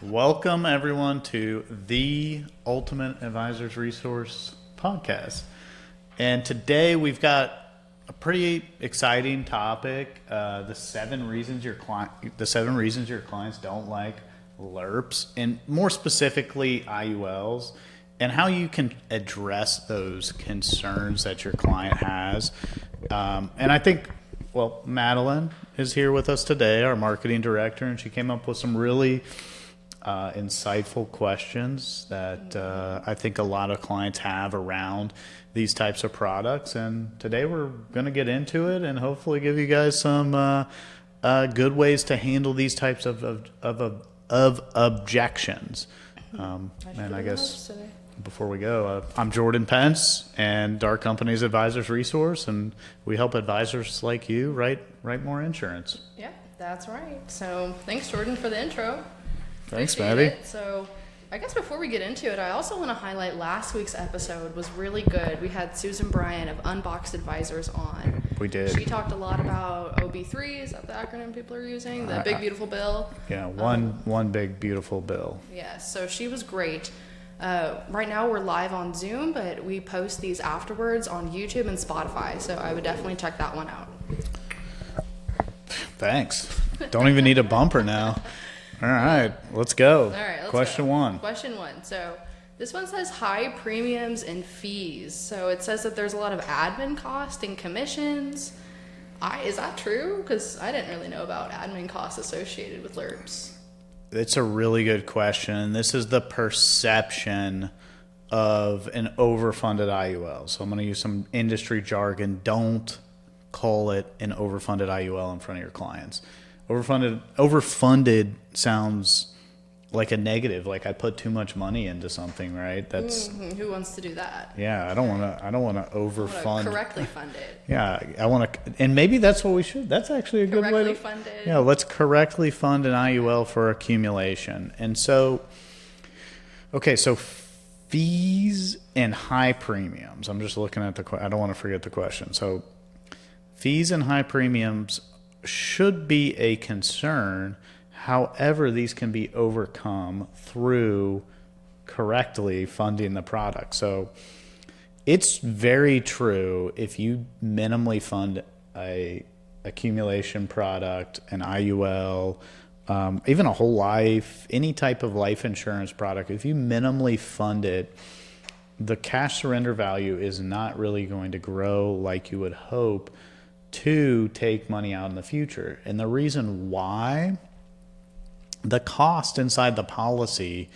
Welcome, everyone, to the Ultimate Advisors Resource podcast. And today we've got a pretty exciting topic: the seven reasons your clients don't like LIRPs, and more specifically IULs, and how you can address those concerns that your client has. And I think, well, Madeline is here with us today, our marketing director, and she came up with some really insightful questions that I think a lot of clients have around these types of products. And today we're going to get into it and hopefully give you guys some good ways to handle these types of objections. And I guess before we go, I'm Jordan Pence, and our company's Advisors Resource, and we help advisors like you write more insurance. Yeah, that's right. So thanks, Jordan, for the intro. Thanks, Maddie. So I guess before we get into it, I also want to highlight last week's episode was really good. We had Susan Bryan of Unboxed Advisors on. We did. She talked a lot about OB3. Is that the acronym people are using? The Big Beautiful Bill? Yeah, one big beautiful bill. Yeah, so she was great. Right now we're live on Zoom, but we post these afterwards on YouTube and Spotify, so I would definitely check that one out. Thanks. Don't even need a bumper now. All right, let's go. All right, let's Question go. one. Question one. So this one says high premiums and fees. So it says that there's a lot of admin cost and commissions. Is that true? Because I didn't really know about admin costs associated with LIRPs. It's a really good question. This is the perception of an overfunded IUL. So I'm going to use some industry jargon. Don't call it an overfunded IUL in front of your clients. Overfunded sounds like a negative, like I put too much money into something, right? That's who wants to do that? Yeah, I don't want to overfund. Correctly fund it. Yeah, I want to, and maybe that's what we should. That's actually a good way to fund it. Yeah, let's correctly fund an IUL for accumulation. And so, okay, so fees and high premiums. I'm just looking at I don't want to forget the question. So, fees and high premiums should be a concern. However, these can be overcome through correctly funding the product. So it's very true if you minimally fund a accumulation product, an IUL, even a whole life, any type of life insurance product, if you minimally fund it, the cash surrender value is not really going to grow like you would hope to take money out in the future. And the reason why, the cost inside the policy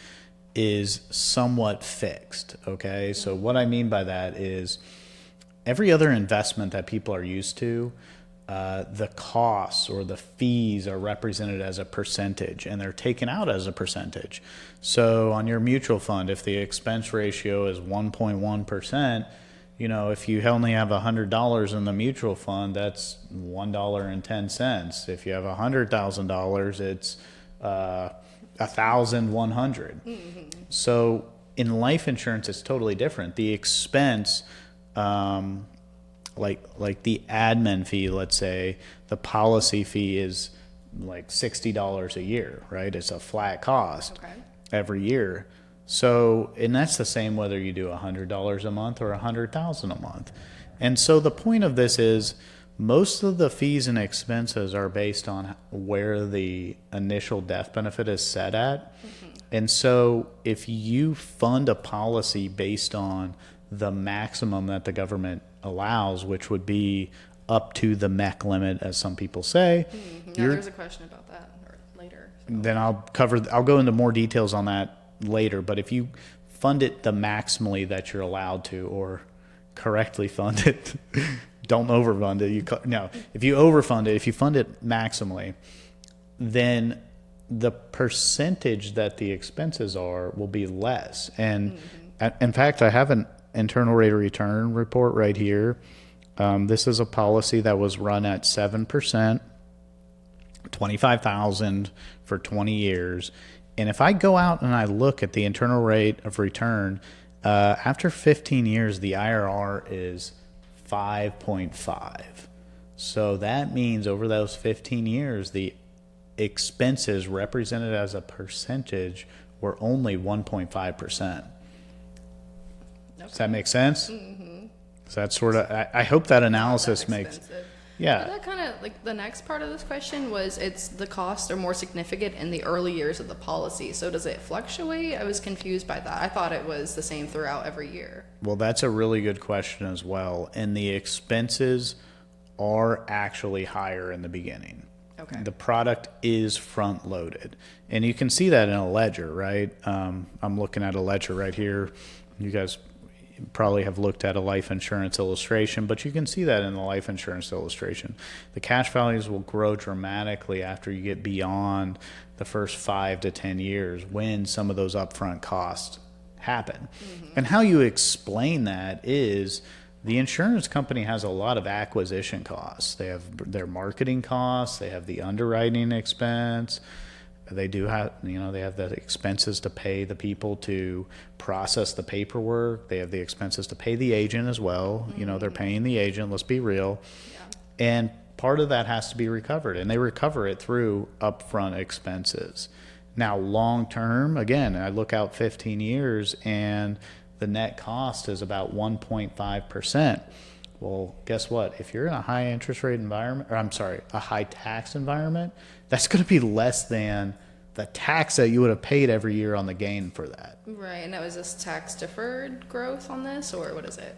is somewhat fixed, okay? So what I mean by that is every other investment that people are used to, the costs or the fees are represented as a percentage, and they're taken out as a percentage. So on your mutual fund, if the expense ratio is 1.1%, if you only have $100 in the mutual fund, that's $1.10. If you have $100,000, it's $1,100. So in life insurance, it's totally different. The expense, like the admin fee, let's say, the policy fee is like $60 a year, right? It's a flat cost every year. So, and that's the same whether you do $100 a month or $100,000 a month. And so the point of this is most of the fees and expenses are based on where the initial death benefit is set at. And so if you fund a policy based on the maximum that the government allows, which would be up to the MEC limit, as some people say. There's a question about that later. So. Then I'll go into more details on that later, but if you fund it the maximally that you're allowed to, or correctly fund it, don't overfund it. If you overfund it, if you fund it maximally, then the percentage that the expenses are will be less. And in fact, I have an internal rate of return report right here. This is a policy that was run at 7%, $25,000 for 20 years. And if I go out and I look at the internal rate of return, after 15 years, the IRR is 5.5. So that means over those 15 years, the expenses represented as a percentage were only 1.5%. Does that make sense? Mm-hmm. So that's sort of, I hope that analysis makes, yeah. But that kind of, like, the next part of this question was, it's the costs are more significant in the early years of the policy. So does it fluctuate? I was confused by that. I thought it was the same throughout every year. Well, that's a really good question as well. And the expenses are actually higher in the beginning. Okay. The product is front loaded. And you can see that in a ledger, right? I'm looking at a ledger right here. You guys probably have looked at a life insurance illustration, but you can see that in the life insurance illustration. The cash values will grow dramatically after you get beyond the first 5 to 10 years when some of those upfront costs happen. Mm-hmm. And how you explain that is the insurance company has a lot of acquisition costs. They have their marketing costs, they have the underwriting expense. They do have, they have the expenses to pay the people to process the paperwork. They have the expenses to pay the agent as well. Mm-hmm. They're paying the agent, let's be real. Yeah. And part of that has to be recovered, and they recover it through upfront expenses. Now, long term, again, I look out 15 years and the net cost is about 1.5%. Well, guess what? If you're in a high interest rate environment, a high tax environment, that's going to be less than the tax that you would have paid every year on the gain for that. Right. And now, is this tax deferred growth on this, or what is it?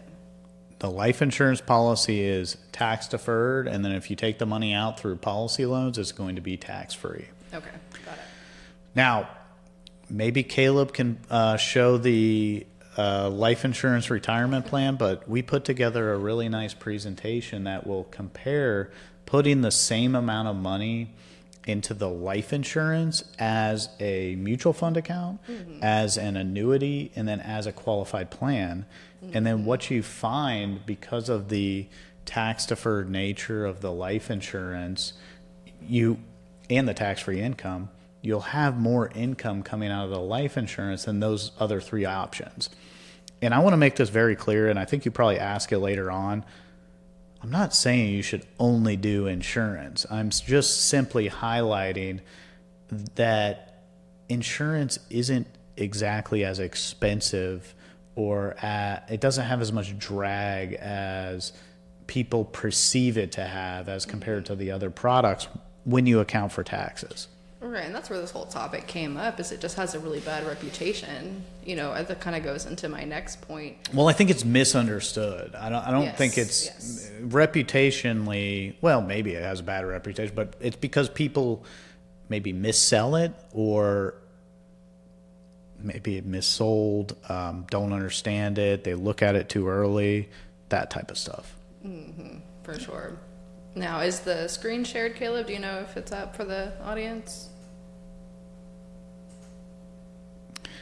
The life insurance policy is tax deferred, and then if you take the money out through policy loans, it's going to be tax free. Okay, got it. Now, maybe Caleb can show the life insurance retirement plan, but we put together a really nice presentation that will compare putting the same amount of money into the life insurance as a mutual fund account, mm-hmm. as an annuity, and then as a qualified plan. Mm-hmm. And then what you find, because of the tax deferred nature of the life insurance, and the tax-free income, you'll have more income coming out of the life insurance than those other three options. And I want to make this very clear, and I think you probably ask it later on. I'm not saying you should only do insurance. I'm just simply highlighting that insurance isn't exactly as expensive, or it doesn't have as much drag as people perceive it to have as compared to the other products when you account for taxes. Right, and that's where this whole topic came up, is it just has a really bad reputation. That kind of goes into my next point. Well, I think it's misunderstood. I don't think it's reputationally, well, maybe it has a bad reputation, but it's because people maybe missell it, or maybe it missold, don't understand it, they look at it too early, that type of stuff. Mm-hmm, for sure. Now, is the screen shared, Caleb? Do you know if it's up for the audience?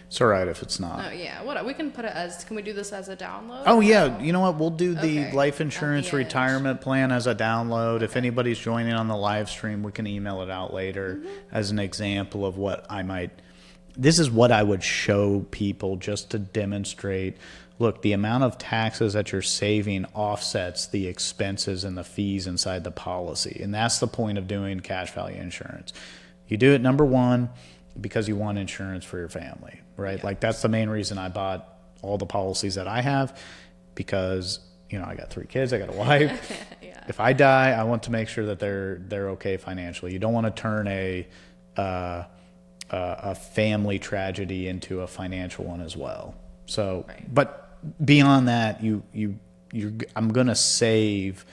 It's all right if it's not. Oh, yeah. What we can put it as, can we do this as a download? Oh, yeah. You know what? We'll do the life insurance retirement plan as a download. Okay. If anybody's joining on the live stream, we can email it out later as an example of what this is what I would show people just to demonstrate. Look, the amount of taxes that you're saving offsets the expenses and the fees inside the policy. And that's the point of doing cash value insurance. You do it, number one, because you want insurance for your family, right? Yeah. Like, that's the main reason I bought all the policies that I have, because, I got 3 kids, I got a wife. Yeah. If I die, I want to make sure that they're okay financially. You don't want to turn a family tragedy into a financial one as well. So, right. But beyond that, I'm going to save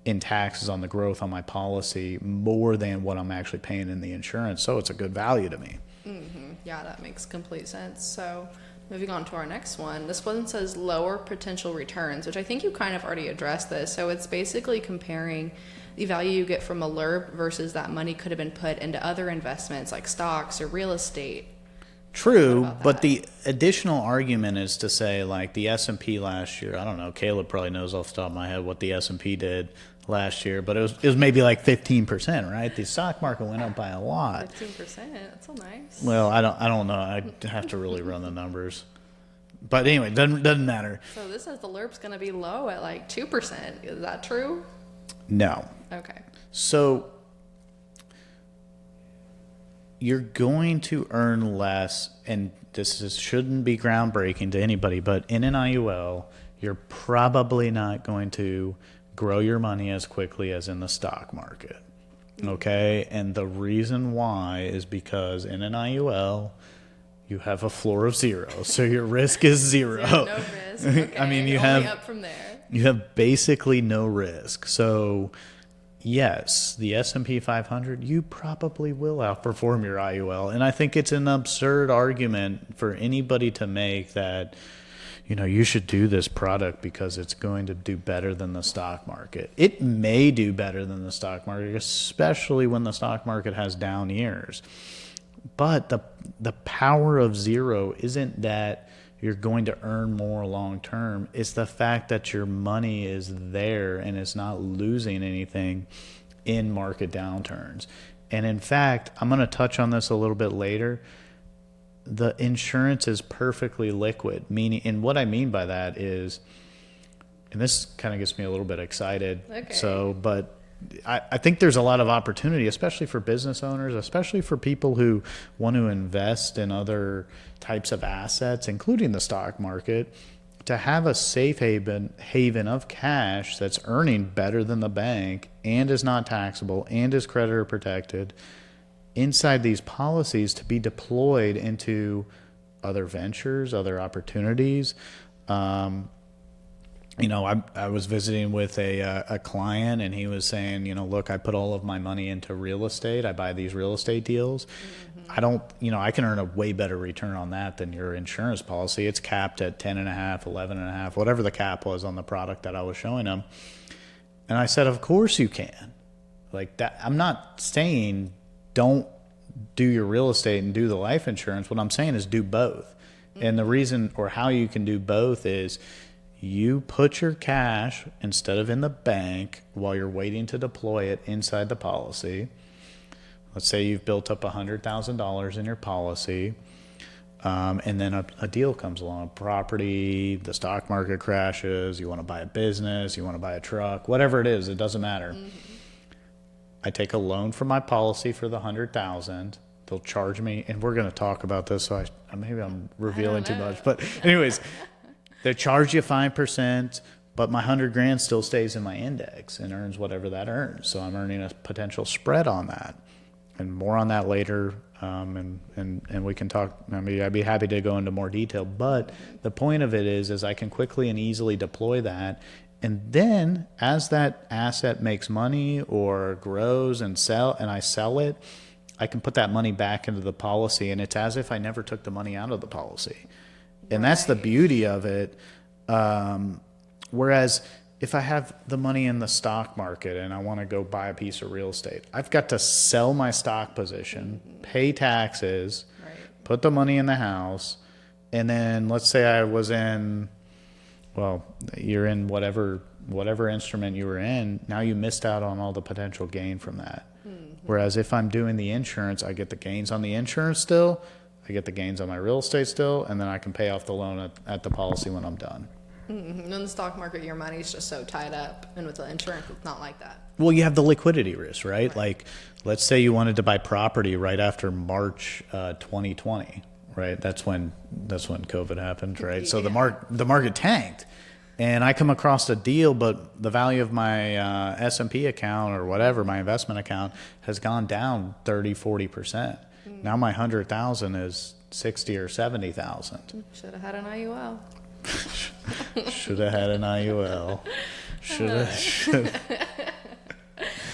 in taxes on the growth on my policy more than what I'm actually paying in the insurance. So it's a good value to me. Mm-hmm. Yeah, that makes complete sense. So moving on to our next one. This one says lower potential returns, which I think you kind of already addressed this. So it's basically comparing the value you get from a LIRP versus that money could have been put into other investments like stocks or real estate. True, but the additional argument is to say, like, the S&P last year, I don't know, Caleb probably knows off the top of my head what the S&P did last year, but it was maybe like 15%, right? The stock market went up by a lot. 15%, that's so nice. Well, I don't know. I'd have to really run the numbers. But anyway, doesn't matter. So this says the LIRP's going to be low at like 2%. Is that true? No. Okay. So you're going to earn less, and shouldn't be groundbreaking to anybody, but in an IUL, you're probably not going to grow your money as quickly as in the stock market. Okay? And the reason why is because in an IUL, you have a floor of 0. So your risk is 0. No risk. Okay. I mean, only up from there. You have basically no risk. So yes, the S&P 500, you probably will outperform your IUL. And I think it's an absurd argument for anybody to make that, you should do this product because it's going to do better than the stock market. It may do better than the stock market, especially when the stock market has down years. But the power of 0 isn't that you're going to earn more long term. It's the fact that your money is there and it's not losing anything in market downturns. And in fact, I'm going to touch on this a little bit later. The insurance is perfectly liquid, and what I mean by that is, and this kind of gets me a little bit excited. Okay. But I think there's a lot of opportunity, especially for business owners, especially for people who want to invest in other types of assets, including the stock market, to have a safe haven of cash that's earning better than the bank and is not taxable and is creditor protected inside these policies to be deployed into other ventures, other opportunities. I was visiting with a client, and he was saying, look, I put all of my money into real estate. I buy these real estate deals. Mm-hmm. I can earn a way better return on that than your insurance policy. It's capped at 10.5, 11.5, whatever the cap was on the product that I was showing him. And I said, of course you can. Like that. I'm not saying don't do your real estate and do the life insurance. What I'm saying is do both. Mm-hmm. And the reason or how you can do both is you put your cash instead of in the bank while you're waiting to deploy it inside the policy. Let's say you've built up $100,000 in your policy, and then a deal comes along, a property, the stock market crashes, you want to buy a business, you want to buy a truck, whatever it is, it doesn't matter. Mm-hmm. I take a loan from my policy for the $100,000. They'll charge me, and we're going to talk about this, so maybe I'm revealing too much. But anyways, they charge you 5%, but my $100,000 still stays in my index and earns whatever that earns. So I'm earning a potential spread on that, and more on that later. And we can talk. I'd be happy to go into more detail. But the point of it is I can quickly and easily deploy that. And then as that asset makes money or grows and I sell it, I can put that money back into the policy, and it's as if I never took the money out of the policy. And that's the beauty of it. Whereas if I have the money in the stock market and I want to go buy a piece of real estate, I've got to sell my stock position, pay taxes, put the money in the house, and then let's say I was in, you're in whatever instrument you were in, now you missed out on all the potential gain from that. Mm-hmm. Whereas if I'm doing the insurance, I get the gains on the insurance still, I get the gains on my real estate still, and then I can pay off the loan at the policy when I'm done. Mm-hmm. In the stock market, your money's just so tied up, and with the insurance, it's not like that. Well, you have the liquidity risk, right? Like, let's say you wanted to buy property right after March 2020, right? That's when COVID happened, right? Yeah. So the market tanked, and I come across a deal, but the value of my S&P account or whatever, my investment account, has gone down 30-40%. Now my 100,000 is 60 or 70,000. Should have had an IUL. Should have had an IUL. Should.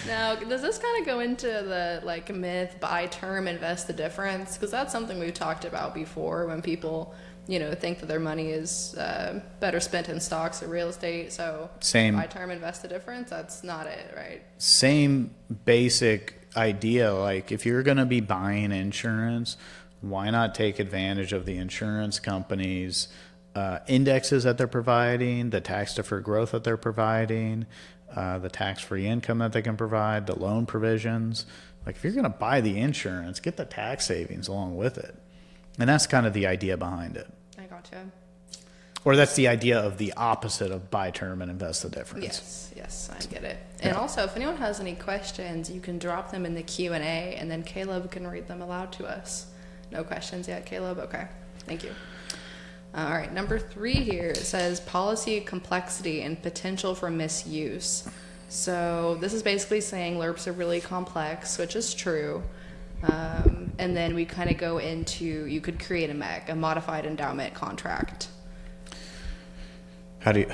Now, does this kind of go into the myth, buy term, invest the difference? Because that's something we've talked about before when people, think that their money is better spent in stocks or real estate. So buy term, invest the difference. That's not it, right? Same basic idea. Like if you're going to be buying insurance, why not take advantage of the insurance companies' indexes that they're providing, the tax-deferred growth that they're providing, the tax-free income that they can provide, the loan provisions. Like if you're going to buy the insurance, get the tax savings along with it. And that's kind of the idea behind it. I gotcha. Or that's the idea of the opposite of buy term and invest the difference. Yes, I get it. And also, if anyone has any questions, you can drop them in the Q&A, and then Caleb can read them aloud to us. No questions yet, Caleb? Okay, thank you. All right, number 3 here, it says policy complexity and potential for misuse. So this is basically saying LIRPs are really complex, which is true. And then we kind of go into, you could create a MEC, a modified endowment contract. How do you,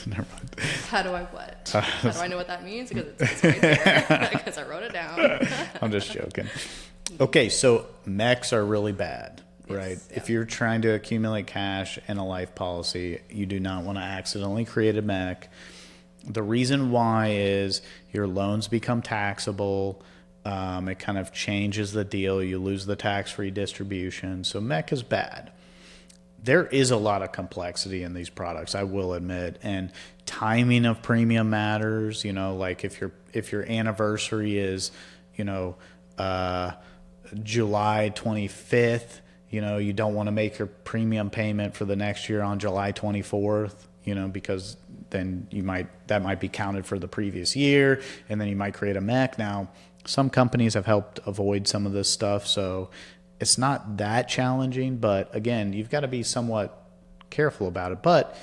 never mind. How do I what? How do I know what that means? Because it's right there, because I wrote it down. I'm just joking. Okay, so MECs are really bad, right? Yes, yeah. If you're trying to accumulate cash in a life policy, you do not want to accidentally create a MEC. The reason why is your loans become taxable. It kind of changes the deal. You lose the tax-free distribution. So MEC is bad. There is a lot of complexity in these products, I will admit, and timing of premium matters. You know, like if your anniversary is, you know, July 25th, you know, you don't want to make your premium payment for the next year on July 24th, you know, because then that might be counted for the previous year, and then you might create a MEC. Now, some companies have helped avoid some of this stuff, so it's not that challenging, but again, you've got to be somewhat careful about it. But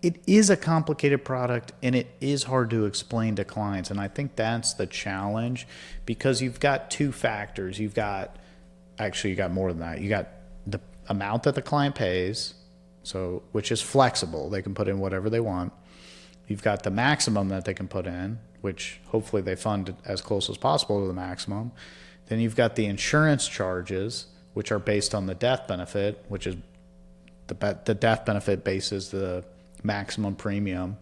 it is a complicated product, and it is hard to explain to clients, and I think that's the challenge, because you've got 2 factors. You got more than that. You got the amount that the client pays, so which is flexible. They can put in whatever they want. You've got the maximum that they can put in, which hopefully they fund as close as possible to the maximum. Then you've got the insurance charges, which are based on the death benefit, which is the death benefit bases the maximum premium.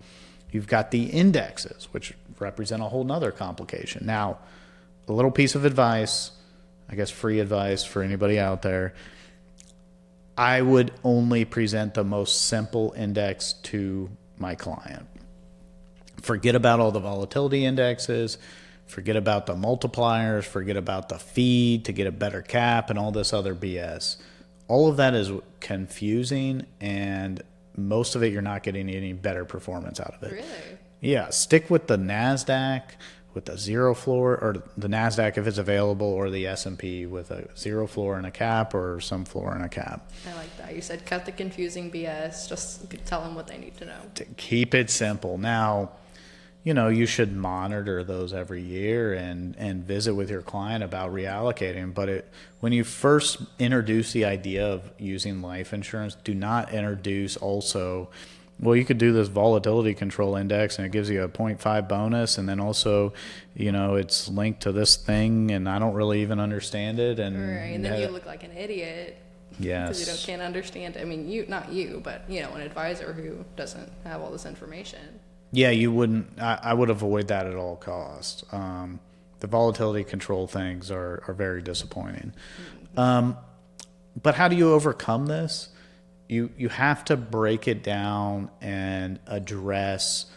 You've got the indexes, which represent a whole nother complication. Now, a little piece of advice, I guess free advice for anybody out there, I would only present the most simple index to my client. Forget about all the volatility indexes, forget about the multipliers, forget about the fee to get a better cap and all this other BS. All of that is confusing, and most of it you're not getting any better performance out of it. Really? Yeah, stick with the NASDAQ with the zero floor, or the NASDAQ if it's available, or the S&P with a zero floor and a cap, or some floor and a cap. I like that. You said cut the confusing BS, just tell them what they need to know. To keep it simple. Now, you know, you should monitor those every year and visit with your client about reallocating. But when you first introduce the idea of using life insurance, do not introduce also, well, you could do this volatility control index and it gives you a 0.5 bonus, and then also, you know, it's linked to this thing and I don't really even understand it. And, right, and then you look like an idiot. Yes. Because you can't understand. I mean, not you, but, you know, an advisor who doesn't have all this information. Yeah, you wouldn't. I would avoid that at all costs. The volatility control things are very disappointing. But how do you overcome this? You have to break it down and address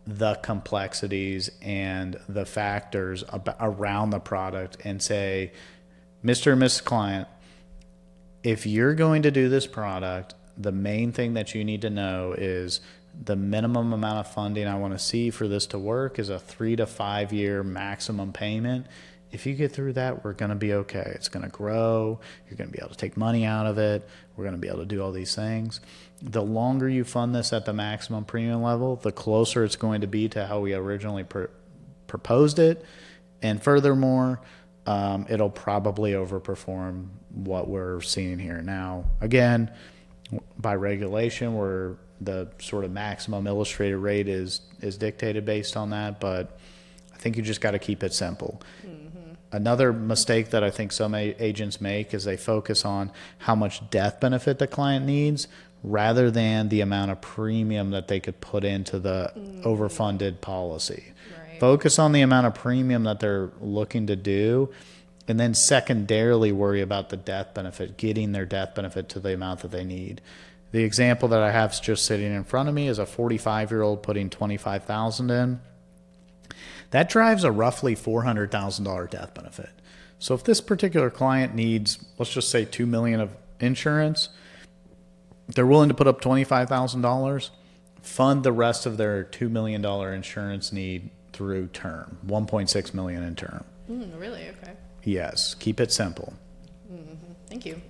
the complexities and the factors around the product and say, Mr. and Mrs. Client, if you're going to do this product, the main thing that you need to know is the minimum amount of funding I want to see for this to work is a 3 to 5 year maximum payment. If you get through that, we're going to be okay. It's going to grow. You're going to be able to take money out of it. We're going to be able to do all these things. The longer you fund this at the maximum premium level, the closer it's going to be to how we originally proposed it. And furthermore, it'll probably overperform what we're seeing here. Now, again, by regulation, where the sort of maximum illustrated rate is dictated based on that, but I think you just got to keep it simple. Mm-hmm. Another mistake that I think some agents make is they focus on how much death benefit the client needs rather than the amount of premium that they could put into the overfunded policy. Right. Focus on the amount of premium that they're looking to do, and then secondarily worry about the death benefit, getting their death benefit to the amount that they need. The example that I have just sitting in front of me is a 45-year-old putting $25,000 in. That drives a roughly $400,000 death benefit. So if this particular client needs, let's just say $2 million of insurance, they're willing to put up $25,000, fund the rest of their $2 million insurance need through term, $1.6 million in term. Really? Okay. Yes, keep it simple. Thank you.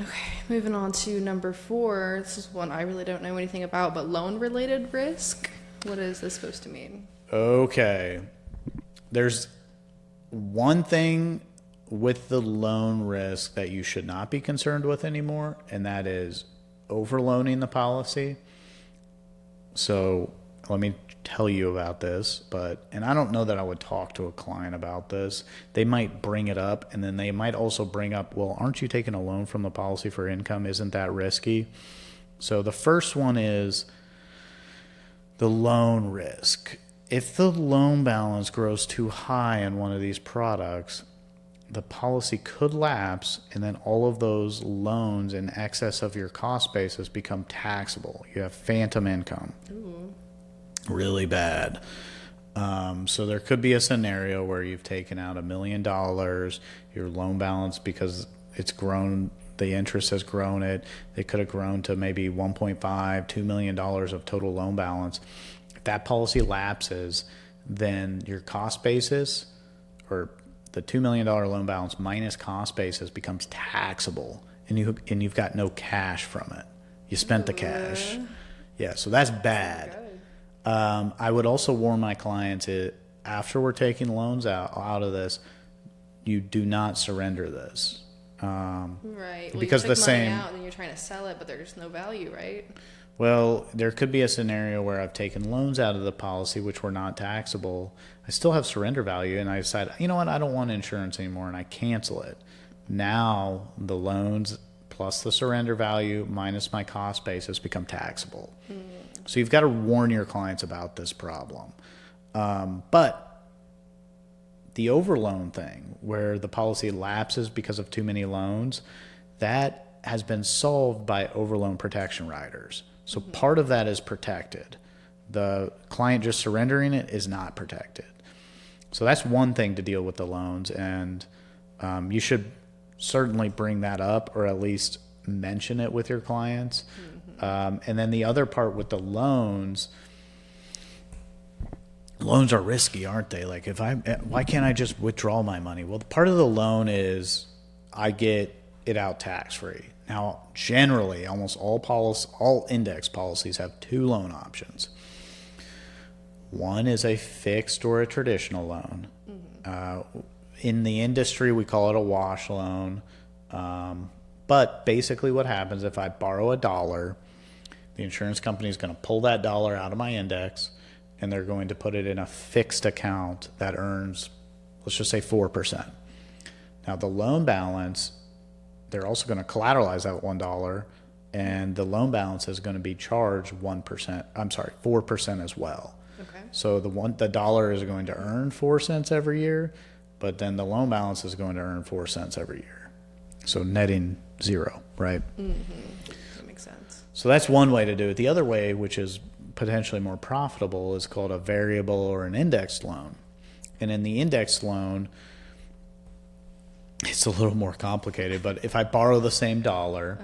Okay, moving on to number 4. This is one I really don't know anything about, but loan-related risk. What is this supposed to mean? Okay. There's one thing with the loan risk that you should not be concerned with anymore, and that is overloaning the policy. So let me tell you about this, and I don't know that I would talk to a client about this. They might bring it up, and then they might also bring up, well, aren't you taking a loan from the policy for income? Isn't that risky? So the first one is the loan risk. If the loan balance grows too high in one of these products, the policy could lapse, and then all of those loans in excess of your cost basis become taxable. You have phantom income. Ooh. Really bad. So there could be a scenario where you've taken out $1 million, your loan balance, because it's grown, the interest has grown it could have grown to maybe $1.5-2 million of total loan balance. If that policy lapses, then your cost basis, or the $2 million loan balance minus cost basis, becomes taxable, and you've got no cash from it. You spent the cash. Yeah, so that's bad. I would also warn my clients, after we're taking loans out of this, you do not surrender this. Right. Well, because you took the money same out and you're trying to sell it, but there's no value, right? Well, there could be a scenario where I've taken loans out of the policy which were not taxable. I still have surrender value, and I decide, you know what, I don't want insurance anymore, and I cancel it. Now the loans plus the surrender value minus my cost basis become taxable. So you've got to warn your clients about this problem. But the overloan thing, where the policy lapses because of too many loans, that has been solved by overloan protection riders. So part of that is protected. The client just surrendering it is not protected. So that's one thing to deal with the loans, and you should certainly bring that up, or at least mention it with your clients. And then the other part with the loans are risky, aren't they? Like, why can't I just withdraw my money? Well, part of the loan is I get it out tax-free. Now, generally, almost all index policies have 2 loan options. One is a fixed or a traditional loan. In the industry, we call it a wash loan. But basically what happens, if I borrow $1, the insurance company is going to pull that dollar out of my index, and they're going to put it in a fixed account that earns, let's just say 4%. Now the loan balance, they're also going to collateralize that $1, and the loan balance is going to be charged 4% as well. Okay. So the dollar is going to earn 4 cents every year, but then the loan balance is going to earn 4 cents every year. So netting 0, right? That makes sense. So that's one way to do it. The other way, which is potentially more profitable, is called a variable or an indexed loan. And in the indexed loan, it's a little more complicated, but if I borrow the same dollar,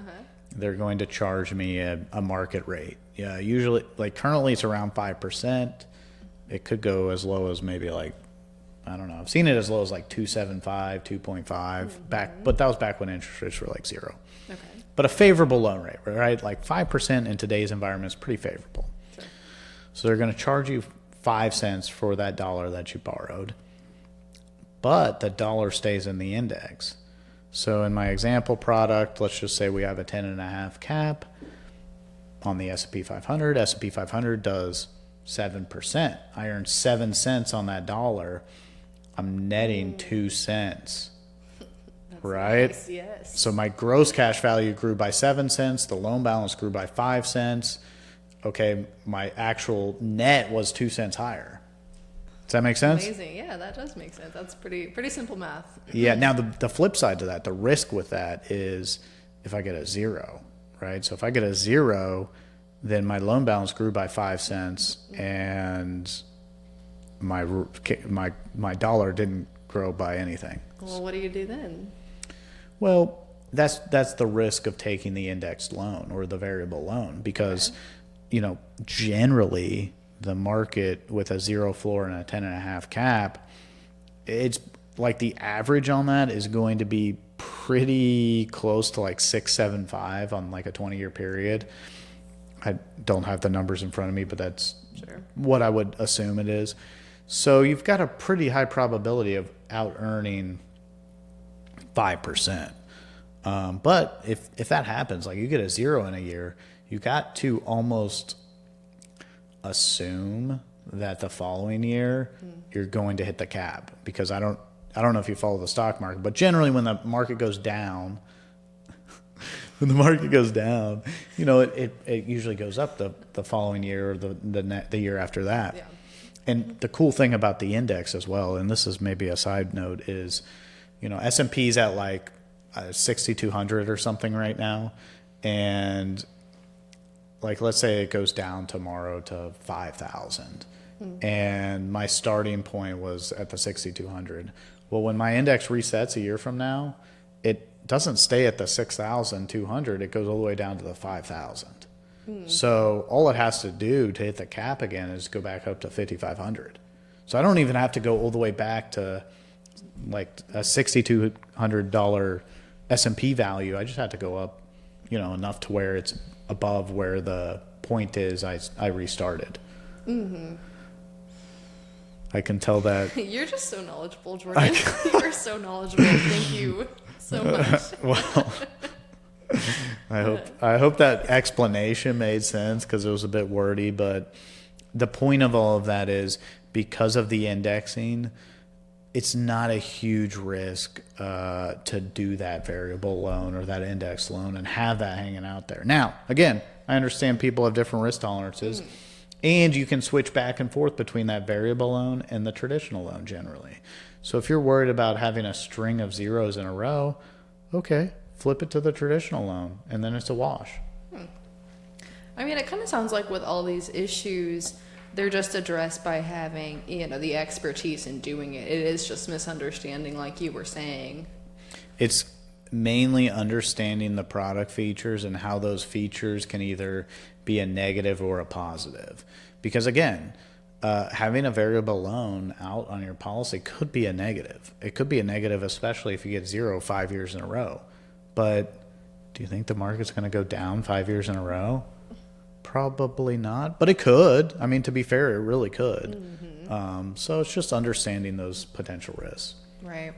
they're going to charge me a market rate. Yeah, usually, like currently it's around 5%. It could go as low as maybe like, I don't know. I've seen it as low as like 2.75, 2.5 back, but that was back when interest rates were like 0. Okay. But a favorable loan rate, right? Like 5% in today's environment is pretty favorable. Sure. So they're going to charge you 5 cents for that dollar that you borrowed, but the dollar stays in the index. So in my example product, let's just say we have a 10.5 cap on the S&P 500. S&P 500 does 7%. I earn 7 cents on that dollar. I'm netting 2 cents, right? Nice, yes. So my gross cash value grew by 7 cents. The loan balance grew by 5 cents. Okay, my actual net was 2 cents higher. Does that make sense? Amazing. Yeah, that does make sense. That's pretty simple math. Yeah. Now the flip side to that, the risk with that is if I get a 0, right? So if I get a 0, then my loan balance grew by 5 cents, and my dollar didn't grow by anything. Well, what do you do then? Well, that's the risk of taking the indexed loan or the variable loan, because generally the market with a 0 floor and a 10.5 cap, it's like the average on that is going to be pretty close to like 6.75 on like a 20-year period. I don't have the numbers in front of me, but that's what I would assume it is. So you've got a pretty high probability of out earning 5%. But if that happens, like you get a 0 in a year, you got to almost assume that the following year you're going to hit the cap, because I don't know if you follow the stock market, but generally when the market goes down, it usually goes up the following year or the year after that. Yeah. And the cool thing about the index as well, and this is maybe a side note, is S&P's at like 6,200 or something right now, and like let's say it goes down tomorrow to 5,000, and my starting point was at the 6,200. Well, when my index resets a year from now, it doesn't stay at the 6,200. It goes all the way down to the 5,000. So all it has to do to hit the cap again is go back up to 5,500. So I don't even have to go all the way back to like a $6,200 S&P value. I just have to go up, enough to where it's above where the point is I restarted. I can tell that. You're just so knowledgeable, Jordan. You're so knowledgeable. Thank you so much. Well, I hope that explanation made sense, because it was a bit wordy, but the point of all of that is because of the indexing, it's not a huge risk to do that variable loan or that index loan and have that hanging out there. Now, again, I understand people have different risk tolerances, and you can switch back and forth between that variable loan and the traditional loan generally. So if you're worried about having a string of zeros in a row, okay, flip it to the traditional loan, and then it's a wash. I mean, it kind of sounds like with all these issues, they're just addressed by having, the expertise in doing it. It is just misunderstanding, like you were saying. It's mainly understanding the product features and how those features can either be a negative or a positive. Because again, having a variable loan out on your policy could be a negative. It could be a negative, especially if you get 0 5 years in a row. But do you think the market's going to go down 5 years in a row? Probably not, but it could. I mean, to be fair, it really could. So it's just understanding those potential risks. Right.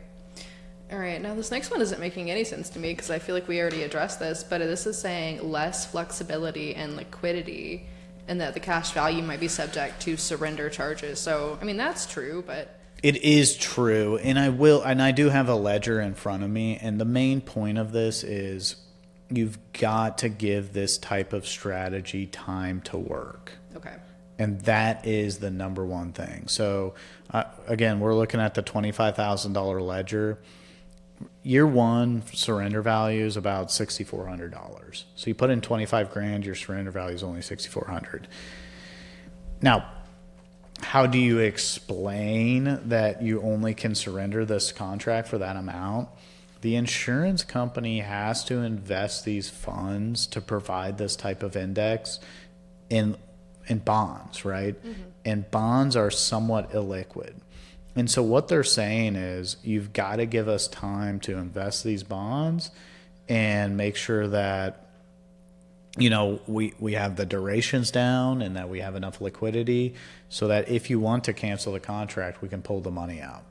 All right. Now, this next one isn't making any sense to me, because I feel like we already addressed this, but this is saying less flexibility and liquidity, and that the cash value might be subject to surrender charges. So, I mean, that's true, but... It is true, and I do have a ledger in front of me, and the main point of this is you've got to give this type of strategy time to work. Okay. And that is the number one thing. So, again, we're looking at the $25,000 ledger. Year one surrender value is about $6,400. So you put in 25 grand, your surrender value is only 6,400. Now, how do you explain that you only can surrender this contract for that amount? The insurance company has to invest these funds to provide this type of index in bonds, right? And bonds are somewhat illiquid. And so what they're saying is you've got to give us time to invest these bonds and make sure that we have the durations down and that we have enough liquidity so that if you want to cancel the contract, we can pull the money out.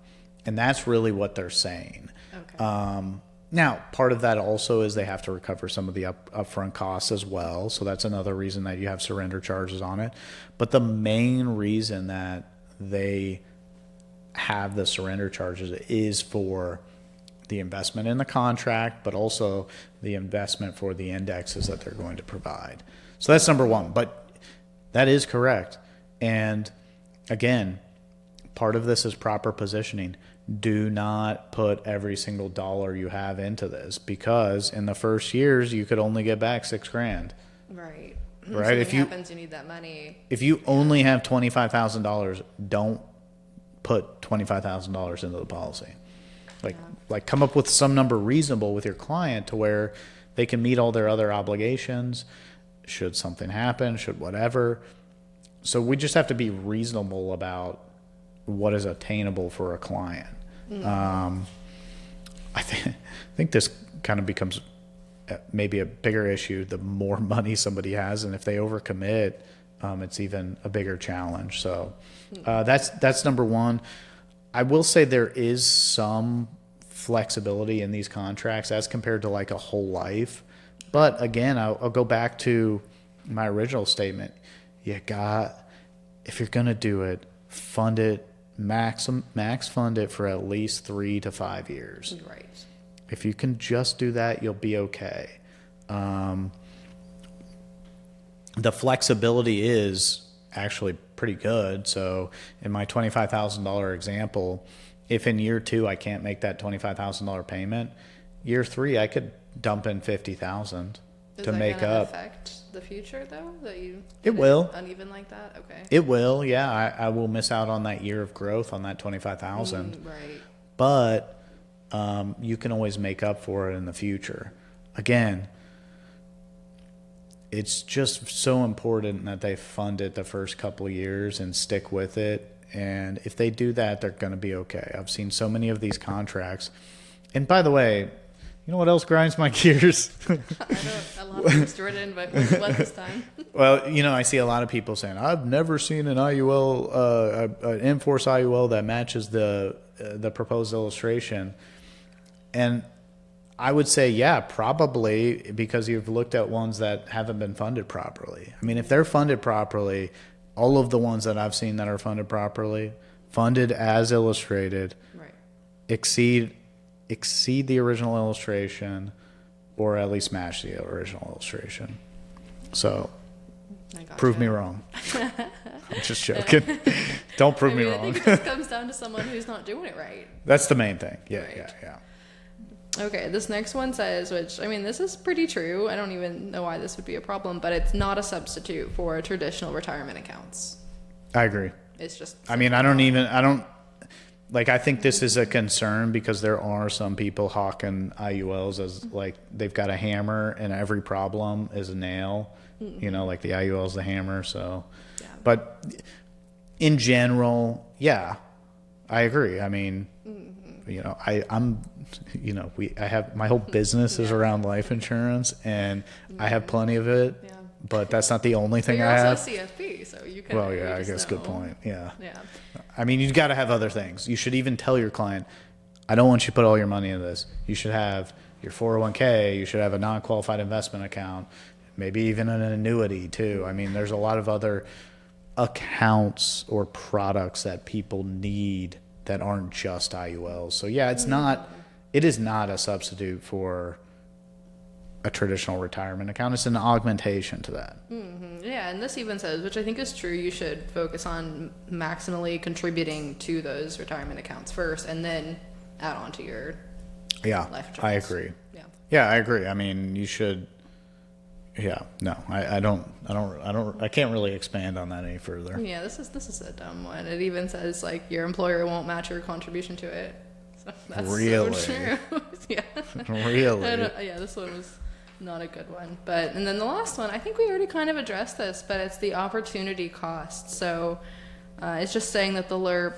And that's really what they're saying. Okay. Now, part of that also is they have to recover some of the upfront costs as well. So that's another reason that you have surrender charges on it. But the main reason that they have the surrender charges is for the investment in the contract, but also the investment for the indexes that they're going to provide. So that's number one. But that is correct. And again, part of this is proper positioning. Do not put every single dollar you have into this, because in the first years you could only get back $6,000. Right. Right. If happens, you need that money. If you only have $25,000, don't put $25,000 into the policy. Like come up with some number reasonable with your client to where they can meet all their other obligations should something happen, should whatever. So we just have to be reasonable about what is attainable for a client. I think this kind of becomes maybe a bigger issue the more money somebody has, and if they overcommit, it's even a bigger challenge. So that's number one. I will say there is some flexibility in these contracts as compared to like a whole life. But again, I'll go back to my original statement. If you're going to do it, fund it, max fund it for at least 3 to 5 years. Right. If you can just do that, you'll be okay. The flexibility is actually pretty good. So in my $25,000 example, if in year 2 I can't make that $25,000 payment, year 3 I could dump in $50,000 to make up. Affect the future though? That you it will uneven like that? Okay. It will, yeah. I will miss out on that year of growth on that $25,000. Right. But you can always make up for it in the future. Again, it's just so important that they fund it the first couple of years and stick with it. And if they do that, they're going to be okay. I've seen so many of these contracts. And by the way, you know what else grinds my gears? I know a lot of things, Jordan, but what this time? Well, I see a lot of people saying, I've never seen an IUL, an in-force IUL that matches the proposed illustration. And I would say, yeah, probably, because you've looked at ones that haven't been funded properly. I mean, if they're funded properly, all of the ones that I've seen that are funded properly, funded as illustrated, right, exceed the original illustration, or at least match the original illustration. So, prove me wrong. I'm just joking. Don't prove me wrong. I think it just comes down to someone who's not doing it right. That's the main thing. Yeah, Right. yeah. Okay, this next one says, which, I mean, this is pretty true. I don't even know why this would be a problem, but it's not a substitute for traditional retirement accounts. I agree. It's just... I think this is a concern because there are some people hawking IULs as like they've got a hammer and every problem is a nail. Mm-hmm. Like the IUL is the hammer. So, yeah. But in general, yeah, I agree. I mean, I have my whole business is around life insurance, and I have plenty of it. Yeah. But that's not the only thing I have. You're also a CFP, so you can. Well, yeah, I guess good point. Yeah. Yeah. I mean, you've got to have other things. You should even tell your client, I don't want you to put all your money in this. You should have your 401k. You should have a non-qualified investment account, maybe even an annuity too. I mean, there's a lot of other accounts or products that people need that aren't just IULs. So yeah, it is not a substitute for a traditional retirement account. It's an augmentation to that. Mm-hmm. Yeah, and this even says, which I think is true, you should focus on maximally contributing to those retirement accounts first, and then add on to your life insurance. I agree. Yeah. Yeah, I agree. I mean, you should. Yeah, no, I can't really expand on that any further. Yeah, this is a dumb one. It even says like your employer won't match your contribution to it. So that's really? So true. Yeah. Really? Yeah, this one was not a good one. And then the last one, I think we already kind of addressed this, but it's the opportunity cost. So it's just saying that the LIRP,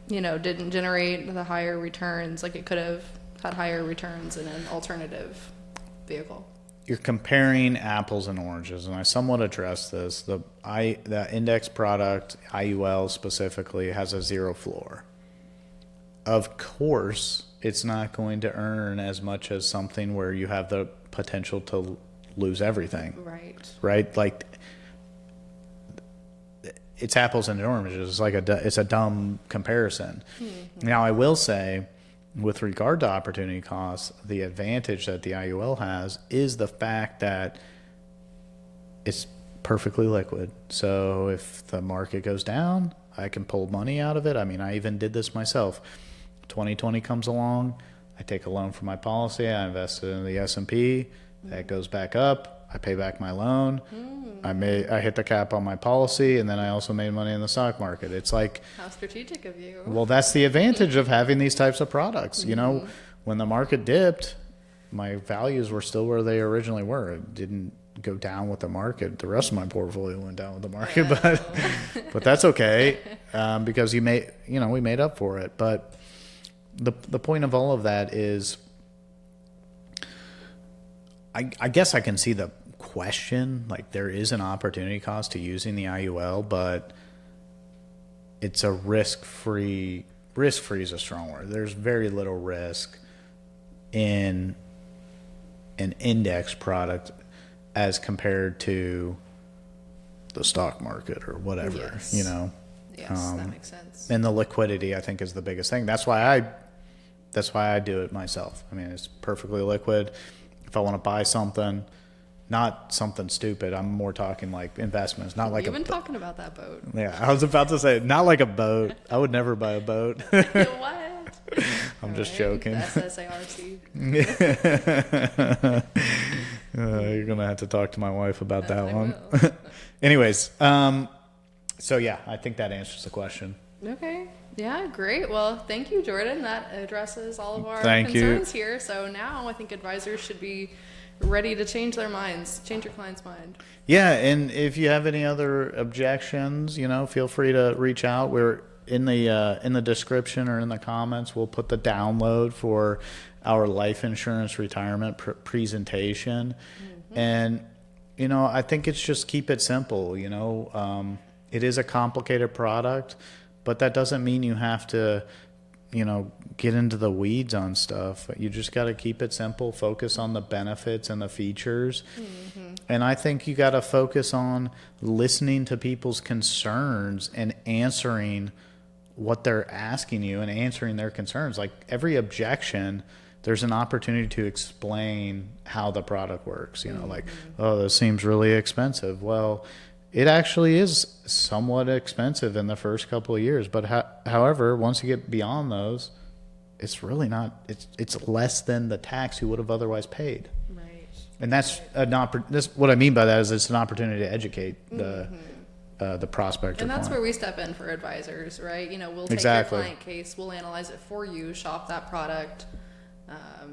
didn't generate the higher returns. Like it could have had higher returns in an alternative vehicle. You're comparing apples and oranges, and I somewhat addressed this. The index product, IUL specifically, has a zero floor. Of course, it's not going to earn as much as something where you have the potential to lose everything. Right? Like, it's apples and oranges. It's a dumb comparison. Mm-hmm. Now, I will say, with regard to opportunity costs, the advantage that the IUL has is the fact that it's perfectly liquid. So if the market goes down, I can pull money out of it. I mean, I even did this myself. 2020 comes along, I take a loan for my policy, I invest it in the S&P, that goes back up, I pay back my loan. I hit the cap on my policy, and then I also made money in the stock market. It's like, How strategic of you. well, that's the advantage of having these types of products. You know, when the market dipped, my values were still where they originally were. It didn't go down with the market. The rest of my portfolio went down with the market, but that's okay, because we made up for it. But the point of all of that is, I guess I can see the question, like there is an opportunity cost to using the IUL, but it's a risk-free is a strong word. There's very little risk in an index product as compared to the stock market or whatever. Yes. You know. Yes, that makes sense. And the liquidity, I think, is the biggest thing. That's why I do it myself. I mean, it's perfectly liquid. If I want to buy something, not something stupid, I'm more talking like investments, not like You've been talking about that boat. Yeah, I was about to say, not like a boat. I would never buy a boat. What? I'm just joking. The SSARC. You're going to have to talk to my wife about that I one. will. Anyways, so yeah, I think that answers the question. Okay. Yeah, great. Well, thank you, Jordan. That addresses all of our Thank you. concerns here. So now I think advisors should be ready to change their minds, change your client's mind. Yeah, and if you have any other objections, feel free to reach out. We're in the description or in the comments. We'll put the download for our life insurance retirement presentation. And I think it's just keep it simple. It is a complicated product, but that doesn't mean you have to get into the weeds on stuff. You just got to keep it simple, focus on the benefits and the features. And I think you got to focus on listening to people's concerns and answering what they're asking you and answering their concerns. Like every objection, there's an opportunity to explain how the product works. Like, oh, this seems really expensive. Well, it actually is somewhat expensive in the first couple of years, but however, once you get beyond those, it's really not. It's less than the tax you would have otherwise paid. Right. And that's what I mean by that is it's an opportunity to educate the prospect. And or that's client. where we step in for advisors, right? We'll take Exactly. your client case, we'll analyze it for you, shop that product.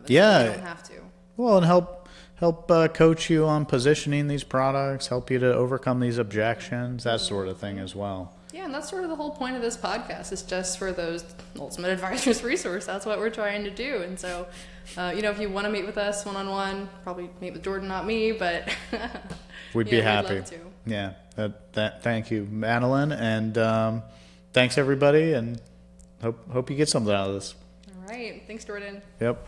Yeah. You don't have to. Well, and help coach you on positioning these products, help you to overcome these objections, that sort of thing as well. Yeah, and that's sort of the whole point of this podcast is just for those ultimate advisors resource. That's what we're trying to do. And so, if you want to meet with us one-on-one, probably meet with Jordan, not me, but We'd be happy. We'd love to. Yeah. Thank you, Madeline. And thanks, everybody. And hope you get something out of this. All right. Thanks, Jordan. Yep.